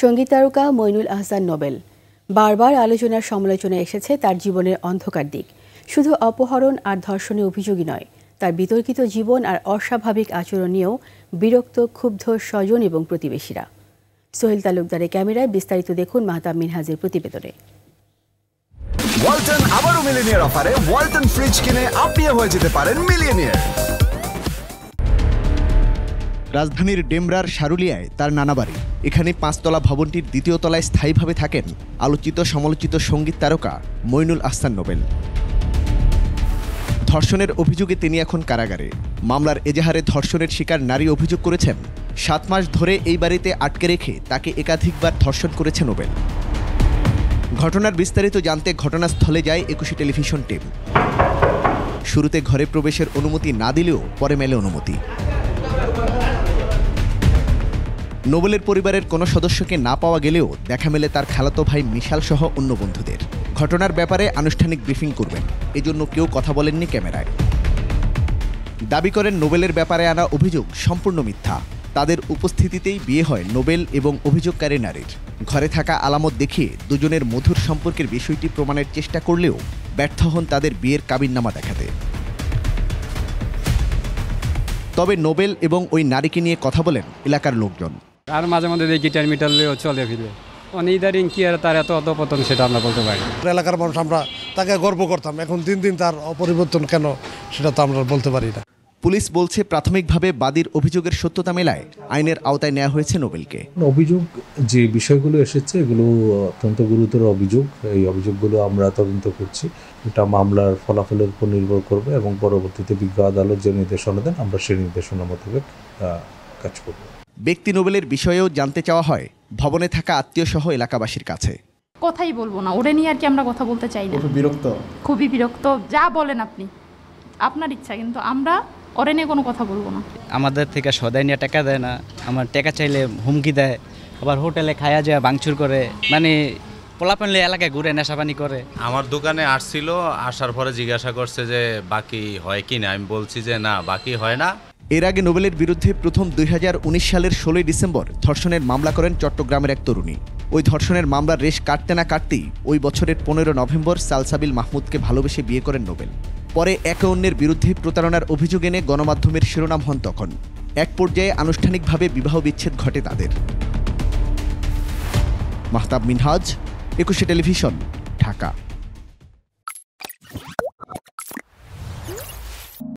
সঙ্গীত তারকা মইনুল আহসান নোবেল। বারবার আলোচনার সমালোচনায় এসেছে তার জীবনের অন্ধকার দিক। শুধু অপহরণ আর ধর্ষণে অভিযোগই নয়, তার বিতর্কিত জীবন আর অস্বাভাবিক আচরণ নিয়েও বিরক্ত ক্ষুব্ধ স্বজন এবং প্রতিবেশীরা। সোহেল তালুকদারের ক্যামেরায় বিস্তারিত দেখুন মাহতাব মিনহাজের প্রতিবেদনে। ওয়ালটন আবারও মিলিনিয়ার অফারে ওয়ালটন ফ্রিজ কিনে আপনিও হয়ে যেতে পারেন মিলিয়নিয়ার। রাজধানীর ডেমরার সারুলিয়ায় তার নানা বাড়ি। এখানে ৫ তলা ভবনটির ২য় তলায় স্থায়ীভাবে থাকেন আলোচিত সমালোচিত সঙ্গীত তারকা মইনুল আহসান নোবেল। ধর্ষণের অভিযোগে তিনি এখন কারাগারে। মামলার এজাহারে ধর্ষণের শিকার নারী অভিযোগ করেছেন ৭ মাস ধরে এই বাড়িতে আটকে রেখে তাকে একাধিকবার ধর্ষণ করেছে নোবেল। ঘটনার বিস্তারিত জানতে ঘটনাস্থলে যায় ২১ টেলিভিশন টিম। শুরুতে ঘরে প্রবেশের অনুমতি না দিলেও পরে মেলে অনুমতি। নোবেলের পরিবারের কোনো সদস্যকে না পাওয়া গেলেও দেখা মেলে তার খালাতো ভাই মিশাল সহ অন্য বন্ধুদের। ঘটনার ব্যাপারে আনুষ্ঠানিক ব্রিফিং করবেন, এজন্য কেউ কথা বলেননি ক্যামেরায়। দাবি করেন নোবেলের ব্যাপারে আনা অভিযোগ সম্পূর্ণ মিথ্যা। তাদের উপস্থিতিতেই বিয়ে হয় নোবেল এবং অভিযোগকারী নারীর। ঘরে থাকা আলামত দেখিয়ে দুজনের মধুর সম্পর্কের বিষয়টি প্রমাণের চেষ্টা করলেও ব্যর্থ হন তাদের বিয়ের কাবিননামা দেখাতে। তবে নোবেল এবং ওই নারীকে নিয়ে কথা বলেন এলাকার লোকজন। আর মাঝে মাঝে দেখি টার্মিটালেও চলে ফিরে ইদারিং কি আর তার এত অধপতন সেটা আমরা বলতে পারি। এলাকার মানুষ আমরা তাকে গর্ব করতাম, এখন দিন দিন তার অপরিবর্তন কেন সেটা তো আমরা বলতে পারি না। পুলিশ বলছে প্রাথমিকভাবে বাদীর অভিযোগের সত্যতা মেলায় আইনের আওতায় নেওয়া হয়েছে নোবেলকে। অভিযোগ যে বিষয়গুলো এসেছে এগুলো অত্যন্ত গুরুতর অভিযোগ। এই অভিযোগগুলো আমরা তদন্ত করছি। এটা মামলার ফলাফলের উপর নির্ভর করবে এবং পরবর্তীতে বিজ্ঞ আদালত যে নির্দেশনা দেন আমরা সেই নির্দেশনা মোতাবেক কাজ করব। ব্যক্তি নোবেলের বিষয়েও জানতে চাওয়া হয় ভবনে থাকা আত্মীয় সহ এলাকাবাসীর কাছে। কথাই বলবো না, ওরে নিয়ে আর কি আমরা কথা বলতে চাই না। খুবই বিরক্ত। যা বলেন আপনি, আপনার ইচ্ছা, কিন্তু আমরা ওরে নিয়ে কোনো কথা বলবো না। আমাদের থেকে সদাই নিয়ে টাকা দেয় না, আমার টাকা চাইলে হুমকি দেয়, আবার হোটেলে খায়া যায় ভাঙচুর করে, মানে পোলাপানলে এলাকায় ঘুরে নেশাপানি করে। আমার দোকানে আসছিল, আসার পরে জিজ্ঞাসা করছে যে বাকি হয় কি না। আমি বলছি যে না, বাকি হয় না। এর আগে নোবেলের বিরুদ্ধে প্রথম ২০১৯ সালের ১৬ ডিসেম্বর ধর্ষণের মামলা করেন চট্টগ্রামের এক তরুণী। ওই ধর্ষণের মামলার রেশ কাটতে না কাটতেই ওই বছরের ১৫ নভেম্বর সালসাবিল মাহমুদকে ভালোবেসে বিয়ে করেন নোবেল। পরে একে অন্যের বিরুদ্ধে প্রতারণার অভিযোগ এনে গণমাধ্যমের শিরোনাম হন তখন। এক পর্যায়ে আনুষ্ঠানিকভাবে বিবাহ বিচ্ছেদ ঘটে তাদের। মাহতাব মিনহাজ, ২১ টেলিভিশন, ঢাকা।